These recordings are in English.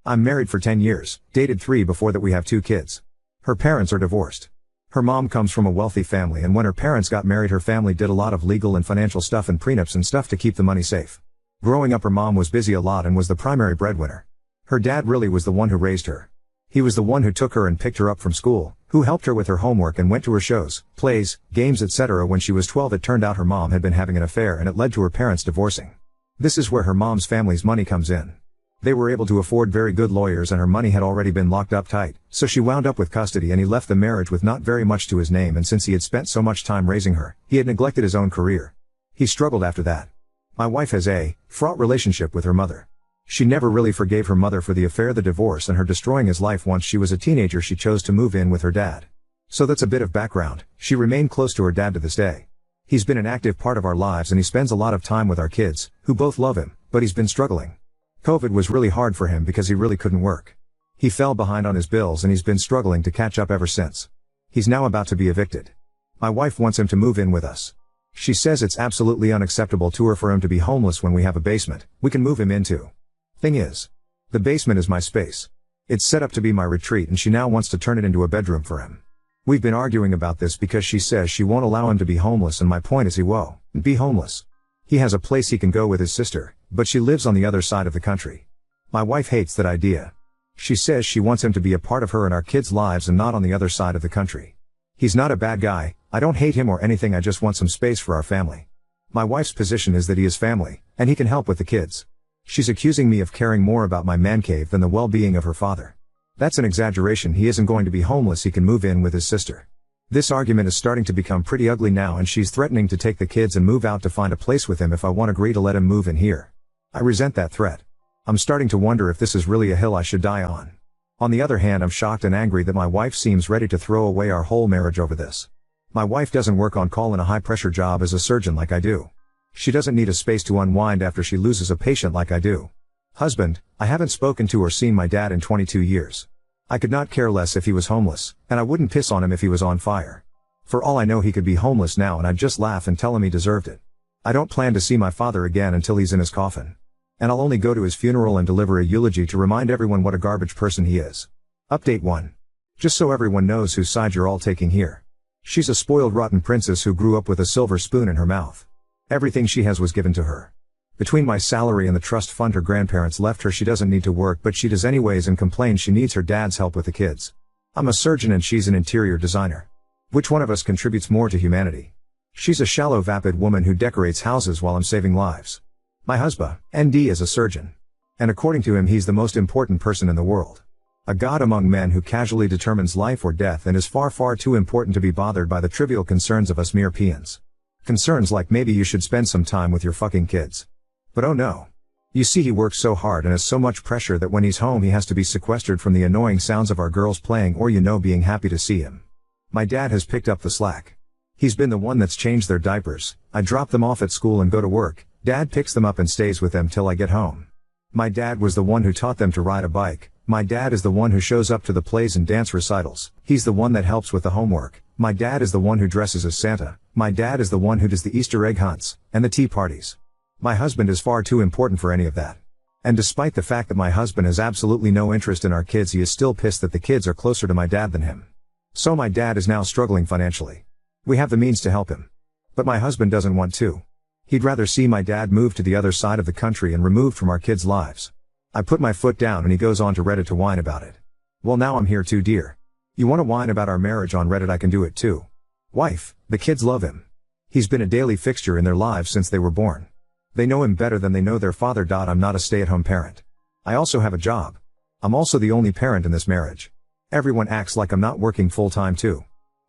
I'm married for 10 years, dated 3 before that, we have 2 kids. Her parents are divorced. Her mom comes from a wealthy family, and when her parents got married her family did a lot of legal and financial stuff and prenups and stuff to keep the money safe. Growing up her mom was busy a lot and was the primary breadwinner. Her dad really was the one who raised her. He was the one who took her and picked her up from school, who helped her with her homework and went to her shows, plays, games, etc. When she was 12 it turned out her mom had been having an affair and it led to her parents divorcing. This is where her mom's family's money comes in. They were able to afford very good lawyers and her money had already been locked up tight, so she wound up with custody and he left the marriage with not very much to his name, and since he had spent so much time raising her, he had neglected his own career. He struggled after that. My wife has a fraught relationship with her mother. She never really forgave her mother for the affair, the divorce, and her destroying his life. Once she was a teenager she chose to move in with her dad. So that's a bit of background. She remained close to her dad to this day. He's been an active part of our lives and he spends a lot of time with our kids, who both love him, but he's been struggling. COVID was really hard for him because he really couldn't work. He fell behind on his bills and he's been struggling to catch up ever since. He's now about to be evicted. My wife wants him to move in with us. She says it's absolutely unacceptable to her for him to be homeless when we have a basement we can move him into. Thing is, the basement is my space. It's set up to be my retreat and she now wants to turn it into a bedroom for him. We've been arguing about this because she says she won't allow him to be homeless, and my point is he won't be homeless. He has a place he can go with his sister, but she lives on the other side of the country. My wife hates that idea. She says she wants him to be a part of her and our kids' lives and not on the other side of the country. He's not a bad guy, I don't hate him or anything, I just want some space for our family. My wife's position is that he is family, and he can help with the kids. She's accusing me of caring more about my man cave than the well-being of her father. That's an exaggeration. He isn't going to be homeless, he can move in with his sister. This argument is starting to become pretty ugly now, and she's threatening to take the kids and move out to find a place with him if I won't agree to let him move in here. I resent that threat. I'm starting to wonder if this is really a hill I should die on. On the other hand, I'm shocked and angry that my wife seems ready to throw away our whole marriage over this. My wife doesn't work on call in a high-pressure job as a surgeon like I do. She doesn't need a space to unwind after she loses a patient like I do. Husband, I haven't spoken to or seen my dad in 22 years. I could not care less if he was homeless, and I wouldn't piss on him if he was on fire. For all I know he could be homeless now and I'd just laugh and tell him he deserved it. I don't plan to see my father again until he's in his coffin. And I'll only go to his funeral and deliver a eulogy to remind everyone what a garbage person he is. Update 1. Just so everyone knows whose side you're all taking here. She's a spoiled rotten princess who grew up with a silver spoon in her mouth. Everything she has was given to her. Between my salary and the trust fund her grandparents left her, she doesn't need to work, but she does anyways and complains she needs her dad's help with the kids. I'm a surgeon and she's an interior designer. Which one of us contributes more to humanity? She's a shallow, vapid woman who decorates houses while I'm saving lives. My husband, ND, is a surgeon. And according to him he's the most important person in the world. A god among men who casually determines life or death and is far, far too important to be bothered by the trivial concerns of us mere peons. Concerns like maybe you should spend some time with your fucking kids. But oh no. You see, he works so hard and has so much pressure that when he's home he has to be sequestered from the annoying sounds of our girls playing or being happy to see him. My dad has picked up the slack. He's been the one that's changed their diapers. I drop them off at school and go to work. Dad picks them up and stays with them till I get home. My dad was the one who taught them to ride a bike. My dad is the one who shows up to the plays and dance recitals. He's the one that helps with the homework. My dad is the one who dresses as Santa. My dad is the one who does the Easter egg hunts and the tea parties. My husband is far too important for any of that. And despite the fact that my husband has absolutely no interest in our kids, he is still pissed that the kids are closer to my dad than him. So my dad is now struggling financially. We have the means to help him. But my husband doesn't want to. He'd rather see my dad move to the other side of the country and removed from our kids' lives. I put my foot down and he goes on to Reddit to whine about it. Well, now I'm here too, dear. You want to whine about our marriage on Reddit? I can do it too. Wife, the kids love him. He's been a daily fixture in their lives since they were born. They know him better than they know their father. I'm not a stay-at-home parent. I also have a job. I'm also the only parent in this marriage. Everyone acts like I'm not working full-time too.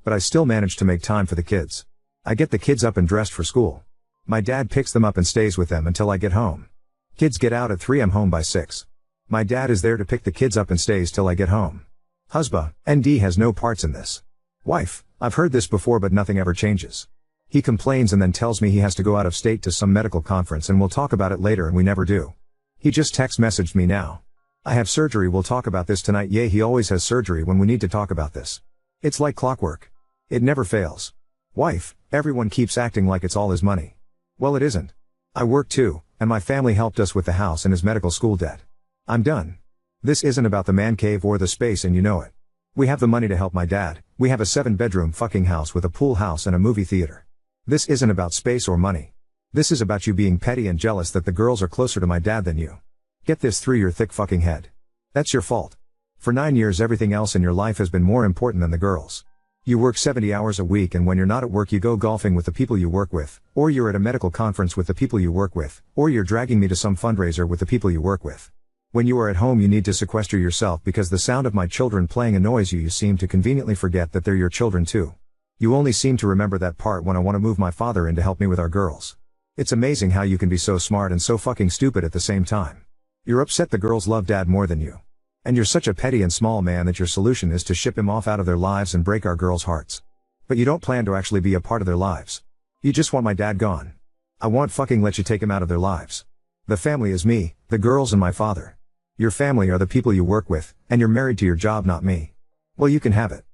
But I still manage to make time for the kids. I get the kids up and dressed for school. My dad picks them up and stays with them until I get home. Kids get out at 3, I'm home by 6. My dad is there to pick the kids up and stays till I get home. Husband, ND, has no parts in this. Wife, I've heard this before but nothing ever changes. He complains and then tells me he has to go out of state to some medical conference and we'll talk about it later, and we never do. He just text messaged me now. I have surgery, we'll talk about this tonight. Yeah, he always has surgery when we need to talk about this. It's like clockwork. It never fails. Wife, everyone keeps acting like it's all his money. Well, it isn't. I work too, and my family helped us with the house and his medical school debt. I'm done. This isn't about the man cave or the space and you know it. We have the money to help my dad, we have a 7-bedroom fucking house with a pool house and a movie theater. This isn't about space or money. This is about you being petty and jealous that the girls are closer to my dad than you. Get this through your thick fucking head. That's your fault. For 9 years everything else in your life has been more important than the girls. You work 70 hours a week and when you're not at work you go golfing with the people you work with, or you're at a medical conference with the people you work with, or you're dragging me to some fundraiser with the people you work with. When you are at home you need to sequester yourself because the sound of my children playing annoys you. You seem to conveniently forget that they're your children too. You only seem to remember that part when I want to move my father in to help me with our girls. It's amazing how you can be so smart and so fucking stupid at the same time. You're upset the girls love dad more than you. And you're such a petty and small man that your solution is to ship him off out of their lives and break our girls' hearts. But you don't plan to actually be a part of their lives. You just want my dad gone. I won't fucking let you take him out of their lives. The family is me, the girls and my father. Your family are the people you work with, and you're married to your job, not me. Well, you can have it.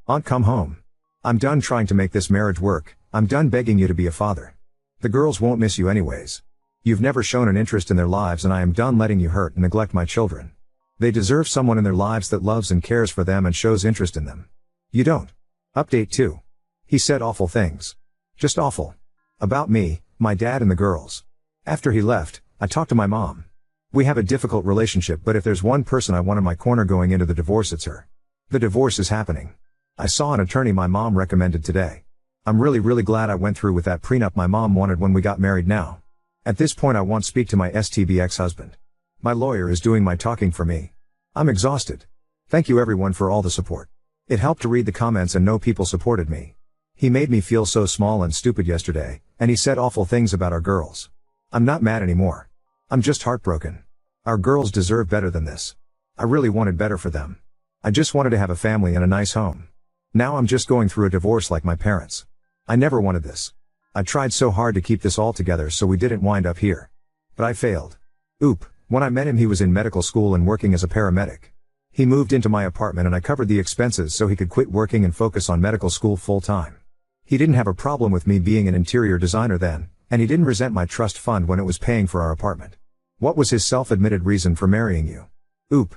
Aunt, come home. I'm done trying to make this marriage work. I'm done begging you to be a father. The girls won't miss you anyways. You've never shown an interest in their lives and I am done letting you hurt and neglect my children. They deserve someone in their lives that loves and cares for them and shows interest in them. You don't. Update 2. He said awful things. Just awful. About me, my dad and the girls. After he left, I talked to my mom. We have a difficult relationship, but if there's one person I want in my corner going into the divorce, it's her. The divorce is happening. I saw an attorney my mom recommended today. I'm really glad I went through with that prenup my mom wanted when we got married now. At this point I won't speak to my STB ex-husband. My lawyer is doing my talking for me. I'm exhausted. Thank you everyone for all the support. It helped to read the comments and know people supported me. He made me feel so small and stupid yesterday, and he said awful things about our girls. I'm not mad anymore. I'm just heartbroken. Our girls deserve better than this. I really wanted better for them. I just wanted to have a family and a nice home. Now I'm just going through a divorce like my parents. I never wanted this. I tried so hard to keep this all together so we didn't wind up here. But I failed. Oop, when I met him he was in medical school and working as a paramedic. He moved into my apartment and I covered the expenses so he could quit working and focus on medical school full time. He didn't have a problem with me being an interior designer then, and he didn't resent my trust fund when it was paying for our apartment. What was his self-admitted reason for marrying you? Oop,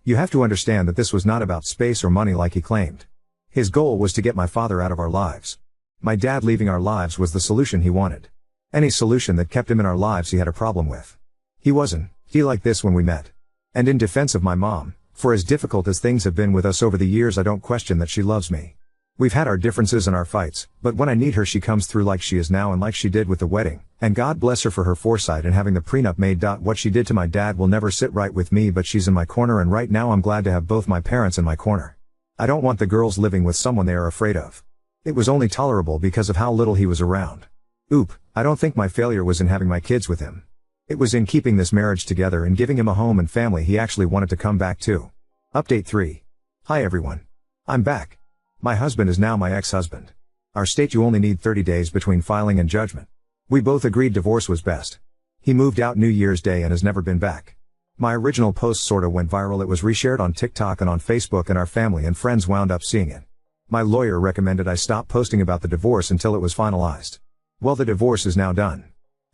you have to understand that this was not about space or money like he claimed. His goal was to get my father out of our lives. My dad leaving our lives was the solution he wanted. Any solution that kept him in our lives he had a problem with. He wasn't like this when we met. And in defense of my mom, for as difficult as things have been with us over the years I don't question that she loves me. We've had our differences and our fights, but when I need her she comes through like she is now and like she did with the wedding, and God bless her for her foresight and having the prenup made. What she did to my dad will never sit right with me, but she's in my corner and right now I'm glad to have both my parents in my corner. I don't want the girls living with someone they are afraid of. It was only tolerable because of how little he was around. Oop, I don't think my failure was in having my kids with him. It was in keeping this marriage together and giving him a home and family he actually wanted to come back to. Update 3. Hi everyone. I'm back. My husband is now my ex-husband. Our state you only need 30 days between filing and judgment. We both agreed divorce was best. He moved out New Year's Day and has never been back. My original post sorta went viral. It was reshared on TikTok and on Facebook and our family and friends wound up seeing it. My lawyer recommended I stop posting about the divorce until it was finalized. Well, the divorce is now done.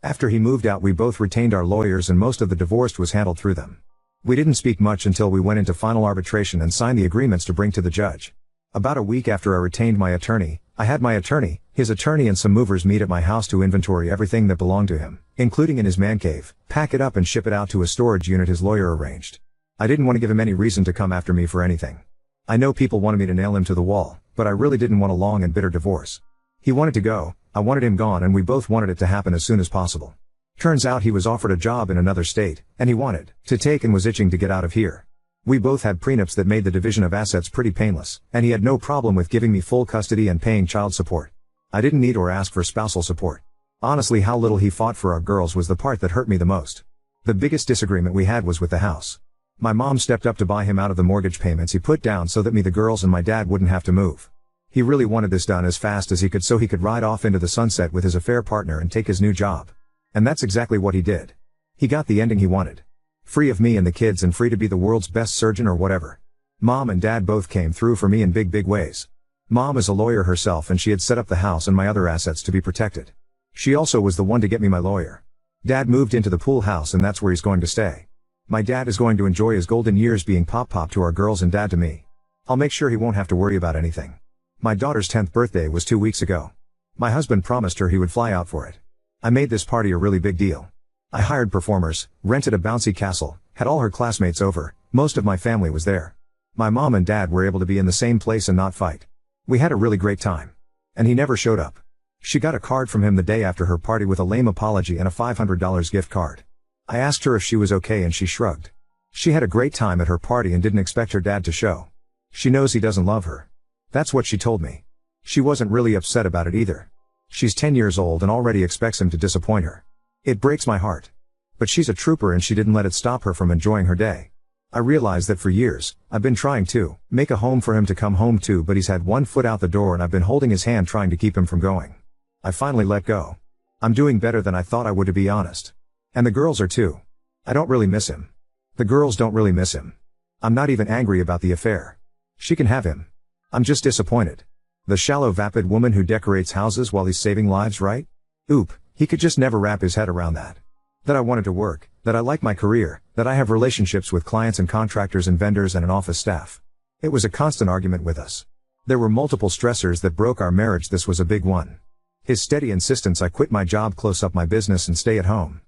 After he moved out we both retained our lawyers and most of the divorce was handled through them. We didn't speak much until we went into final arbitration and signed the agreements to bring to the judge. About a week after I retained my attorney, I had my attorney, his attorney and some movers meet at my house to inventory everything that belonged to him, including in his man cave, pack it up and ship it out to a storage unit his lawyer arranged. I didn't want to give him any reason to come after me for anything. I know people wanted me to nail him to the wall, but I really didn't want a long and bitter divorce. He wanted to go, I wanted him gone, and we both wanted it to happen as soon as possible. Turns out he was offered a job in another state, and he wanted to take and was itching to get out of here. We both had prenups that made the division of assets pretty painless, and he had no problem with giving me full custody and paying child support. I didn't need or ask for spousal support. Honestly, how little he fought for our girls was the part that hurt me the most. The biggest disagreement we had was with the house. My mom stepped up to buy him out of the mortgage payments he put down so that me, the girls and my dad wouldn't have to move. He really wanted this done as fast as he could so he could ride off into the sunset with his affair partner and take his new job. And that's exactly what he did. He got the ending he wanted. Free of me and the kids and free to be the world's best surgeon or whatever. Mom and dad both came through for me in big ways. Mom is a lawyer herself and she had set up the house and my other assets to be protected. She also was the one to get me my lawyer. Dad moved into the pool house and that's where he's going to stay. My dad is going to enjoy his golden years being pop to our girls and dad to me. I'll make sure he won't have to worry about anything. My daughter's 10th birthday was 2 weeks ago. My husband promised her he would fly out for it. I made this party a really big deal. I hired performers, rented a bouncy castle, had all her classmates over, most of my family was there. My mom and dad were able to be in the same place and not fight. We had a really great time. And he never showed up. She got a card from him the day after her party with a lame apology and a $500 gift card. I asked her if she was okay and she shrugged. She had a great time at her party and didn't expect her dad to show. She knows he doesn't love her. That's what she told me. She wasn't really upset about it either. She's 10 years old and already expects him to disappoint her. It breaks my heart. But she's a trooper and she didn't let it stop her from enjoying her day. I realized that for years, I've been trying to make a home for him to come home to, but he's had one foot out the door and I've been holding his hand trying to keep him from going. I finally let go. I'm doing better than I thought I would, to be honest. And the girls are too. I don't really miss him. The girls don't really miss him. I'm not even angry about the affair. She can have him. I'm just disappointed. The shallow vapid woman who decorates houses while he's saving lives, right? Oop, he could just never wrap his head around that. That I wanted to work, that I like my career, that I have relationships with clients and contractors and vendors and an office staff. It was a constant argument with us. There were multiple stressors that broke our marriage. This was a big one. His steady insistence I quit my job, close up my business and stay at home.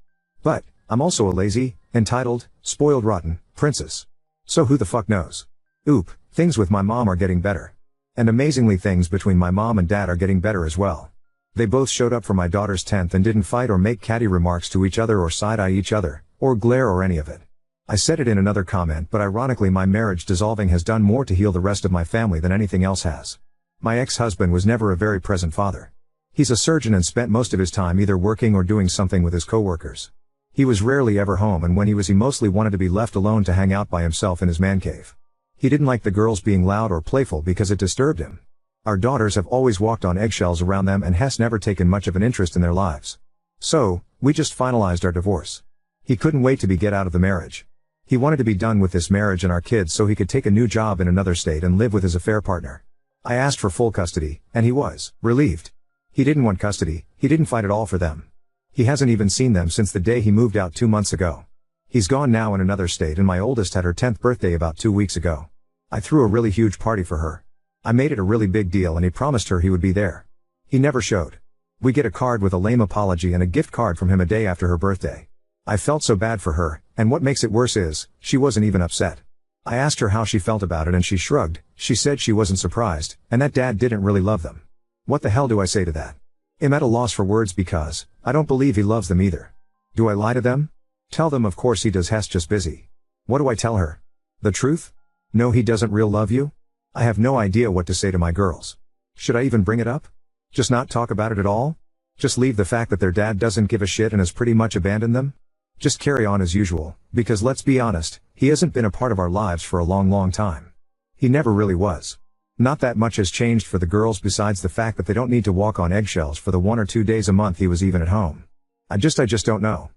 But, I'm also a lazy, entitled, spoiled rotten princess. So who the fuck knows? Oop, things with my mom are getting better. And amazingly, things between my mom and dad are getting better as well. They both showed up for my daughter's 10th and didn't fight or make catty remarks to each other or side-eye each other, or glare or any of it. I said it in another comment, but ironically my marriage dissolving has done more to heal the rest of my family than anything else has. My ex-husband was never a very present father. He's a surgeon and spent most of his time either working or doing something with his coworkers. He was rarely ever home, and when he was, he mostly wanted to be left alone to hang out by himself in his man cave. He didn't like the girls being loud or playful because it disturbed him. Our daughters have always walked on eggshells around them and has never taken much of an interest in their lives. So, we just finalized our divorce. He couldn't wait to get out of the marriage. He wanted to be done with this marriage and our kids so he could take a new job in another state and live with his affair partner. I asked for full custody, and he was relieved. He didn't want custody, he didn't fight at all for them. He hasn't even seen them since the day he moved out 2 months ago. He's gone now in another state, and my oldest had her 10th birthday about 2 weeks ago. I threw a really huge party for her. I made it a really big deal and he promised her he would be there. He never showed. We get a card with a lame apology and a gift card from him a day after her birthday. I felt so bad for her, and what makes it worse is, she wasn't even upset. I asked her how she felt about it and she shrugged. She said she wasn't surprised, and that dad didn't really love them. What the hell do I say to that? I'm at a loss for words because, I don't believe he loves them either. Do I lie to them? Tell them of course he does, Hess just busy. What do I tell her? The truth? No, he doesn't real love you? I have no idea what to say to my girls. Should I even bring it up? Just not talk about it at all? Just leave the fact that their dad doesn't give a shit and has pretty much abandoned them? Just carry on as usual, because let's be honest, he hasn't been a part of our lives for a long time. He never really was. Not that much has changed for the girls besides the fact that they don't need to walk on eggshells for the 1 or 2 days a month he was even at home. I just don't know.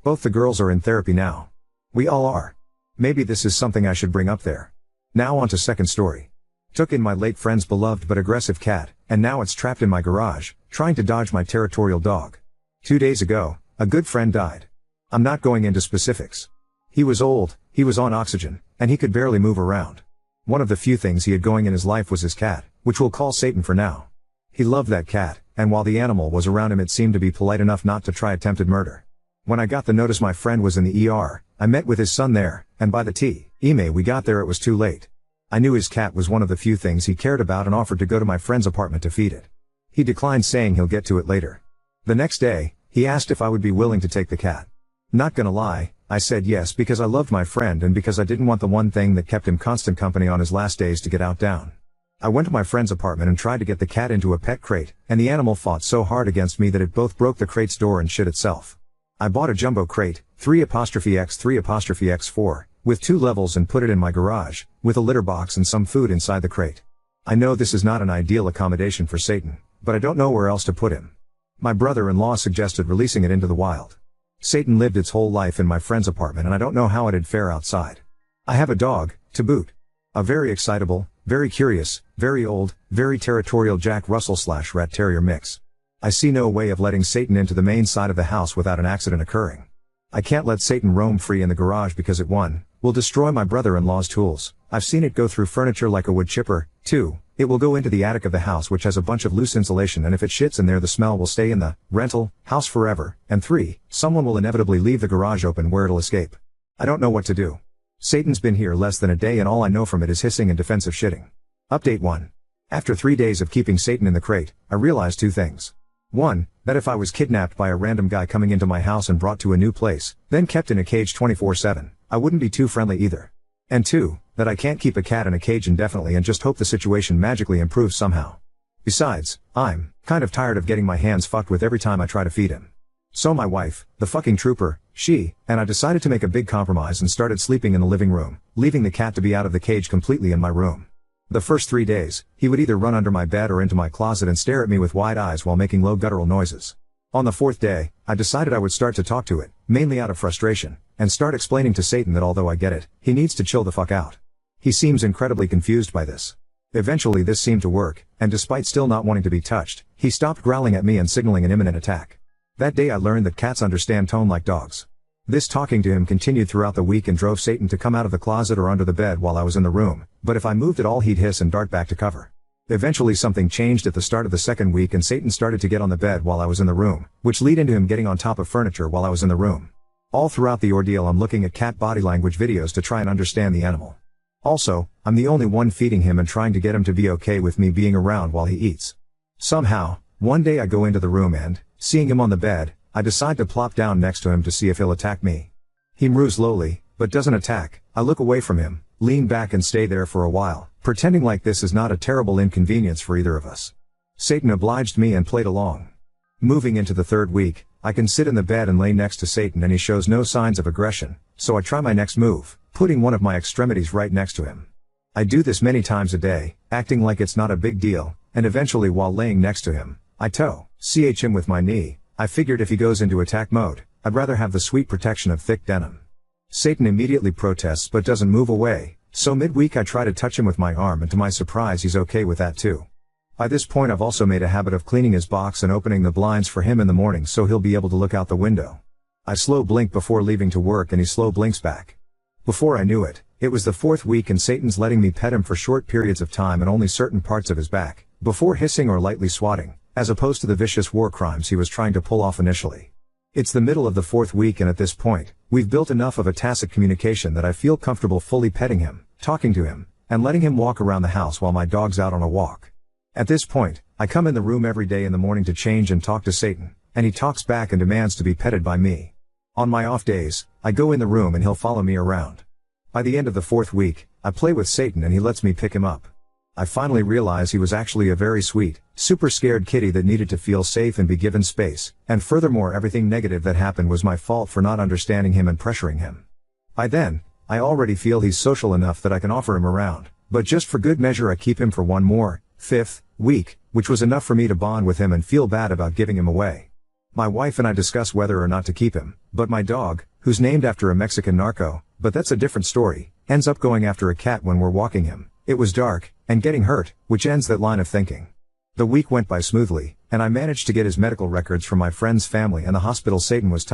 Both the girls are in therapy now. We all are. Maybe this is something I should bring up there. Now on to second story. Took in my late friend's beloved but aggressive cat, and now it's trapped in my garage, trying to dodge my territorial dog. 2 days ago, a good friend died. I'm not going into specifics. He was old, he was on oxygen, and he could barely move around. One of the few things he had going in his life was his cat, which we'll call Satan for now. He loved that cat, and while the animal was around him it seemed to be polite enough not to try attempted murder. When I got the notice my friend was in the ER, I met with his son there, and by the time we got there it was too late. I knew his cat was one of the few things he cared about and offered to go to my friend's apartment to feed it. He declined, saying he'll get to it later. The next day, he asked if I would be willing to take the cat. Not gonna lie, I said yes because I loved my friend and because I didn't want the one thing that kept him constant company on his last days to get outdone. I went to my friend's apartment and tried to get the cat into a pet crate, and the animal fought so hard against me that it both broke the crate's door and shit itself. I bought a jumbo crate, 3x3x4, with 2 levels and put it in my garage, with a litter box and some food inside the crate. I know this is not an ideal accommodation for Satan, but I don't know where else to put him. My brother-in-law suggested releasing it into the wild. Satan lived its whole life in my friend's apartment and I don't know how it'd fare outside. I have a dog, to boot. A very excitable, very curious, very old, very territorial Jack Russell/Rat Terrier mix. I see no way of letting Satan into the main side of the house without an accident occurring. I can't let Satan roam free in the garage because it 1. Will destroy my brother-in-law's tools. I've seen it go through furniture like a wood chipper. 2. It will go into the attic of the house which has a bunch of loose insulation, and if it shits in there the smell will stay in the rental house forever. And 3. Someone will inevitably leave the garage open where it'll escape. I don't know what to do. Satan's been here less than a day and all I know from it is hissing and defensive shitting. Update 1. After 3 days of keeping Satan in the crate, I realized 2 things. 1. That if I was kidnapped by a random guy coming into my house and brought to a new place, then kept in a cage 24/7, I wouldn't be too friendly either. And 2. That I can't keep a cat in a cage indefinitely and just hope the situation magically improves somehow. Besides, I'm kind of tired of getting my hands fucked with every time I try to feed him. So my wife, the fucking trooper, she, and I decided to make a big compromise and started sleeping in the living room, leaving the cat to be out of the cage completely in my room. The first 3 days, he would either run under my bed or into my closet and stare at me with wide eyes while making low guttural noises. On the 4th day, I decided I would start to talk to it, mainly out of frustration, and start explaining to Satan that although I get it, he needs to chill the fuck out. He seems incredibly confused by this. Eventually this seemed to work, and despite still not wanting to be touched, he stopped growling at me and signaling an imminent attack. That day I learned that cats understand tone like dogs. This talking to him continued throughout the week and drove Satan to come out of the closet or under the bed while I was in the room, but if I moved at all he'd hiss and dart back to cover. Eventually something changed at the start of the 2nd week and Satan started to get on the bed while I was in the room, which led into him getting on top of furniture while I was in the room. All throughout the ordeal I'm looking at cat body language videos to try and understand the animal. Also, I'm the only one feeding him and trying to get him to be okay with me being around while he eats. Somehow, one day I go into the room and, seeing him on the bed, I decide to plop down next to him to see if he'll attack me. He moves slowly, but doesn't attack. I look away from him, lean back and stay there for a while, pretending like this is not a terrible inconvenience for either of us. Satan obliged me and played along. Moving into the 3rd week, I can sit in the bed and lay next to Satan and he shows no signs of aggression, so I try my next move, putting one of my extremities right next to him. I do this many times a day, acting like it's not a big deal, and eventually while laying next to him, I ch him with my knee. I figured if he goes into attack mode, I'd rather have the sweet protection of thick denim. Satan immediately protests but doesn't move away, so midweek I try to touch him with my arm and to my surprise he's okay with that too. By this point I've also made a habit of cleaning his box and opening the blinds for him in the morning so he'll be able to look out the window. I slow blink before leaving to work and he slow blinks back. Before I knew it, it was the 4th week and Satan's letting me pet him for short periods of time and only certain parts of his back, before hissing or lightly swatting, as opposed to the vicious war crimes he was trying to pull off initially. It's the middle of the 4th week and at this point, we've built enough of a tacit communication that I feel comfortable fully petting him, talking to him, and letting him walk around the house while my dog's out on a walk. At this point, I come in the room every day in the morning to change and talk to Satan, and he talks back and demands to be petted by me. On my off days, I go in the room and he'll follow me around. By the end of the 4th week, I play with Satan and he lets me pick him up. I finally realize he was actually a very sweet, super scared kitty that needed to feel safe and be given space, and furthermore everything negative that happened was my fault for not understanding him and pressuring him. By then, I already feel he's social enough that I can offer him around, but just for good measure I keep him for one more, 5th week, which was enough for me to bond with him and feel bad about giving him away. My wife and I discuss whether or not to keep him, but my dog, who's named after a Mexican narco, but that's a different story, ends up going after a cat when we're walking him. It was dark, and getting hurt, which ends that line of thinking. The week went by smoothly, and I managed to get his medical records from my friend's family and the hospital Satan was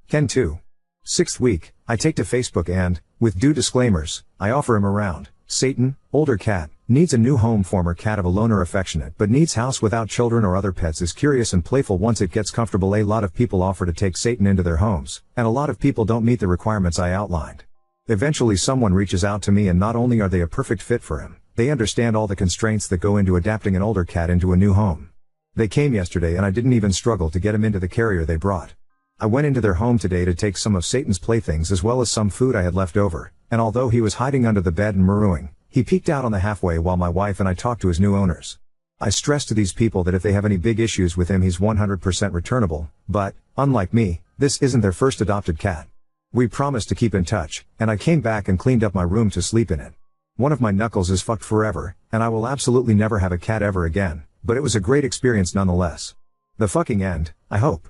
Ken too. 6th week, I take to Facebook and, with due disclaimers, I offer him around. Satan, older cat, needs a new home. Former cat of a loner, affectionate but needs house without children or other pets, is curious and playful once it gets comfortable. A lot of people offer to take Satan into their homes, and a lot of people don't meet the requirements I outlined. Eventually someone reaches out to me and not only are they a perfect fit for him, they understand all the constraints that go into adapting an older cat into a new home. They came yesterday and I didn't even struggle to get him into the carrier they brought. I went into their home today to take some of Satan's playthings as well as some food I had left over, and although he was hiding under the bed and marooned, he peeked out on the halfway while my wife and I talked to his new owners. I stress to these people that if they have any big issues with him he's 100% returnable, but, unlike me, this isn't their first adopted cat. We promised to keep in touch, and I came back and cleaned up my room to sleep in it. One of my knuckles is fucked forever, and I will absolutely never have a cat ever again, but it was a great experience nonetheless. The fucking end, I hope.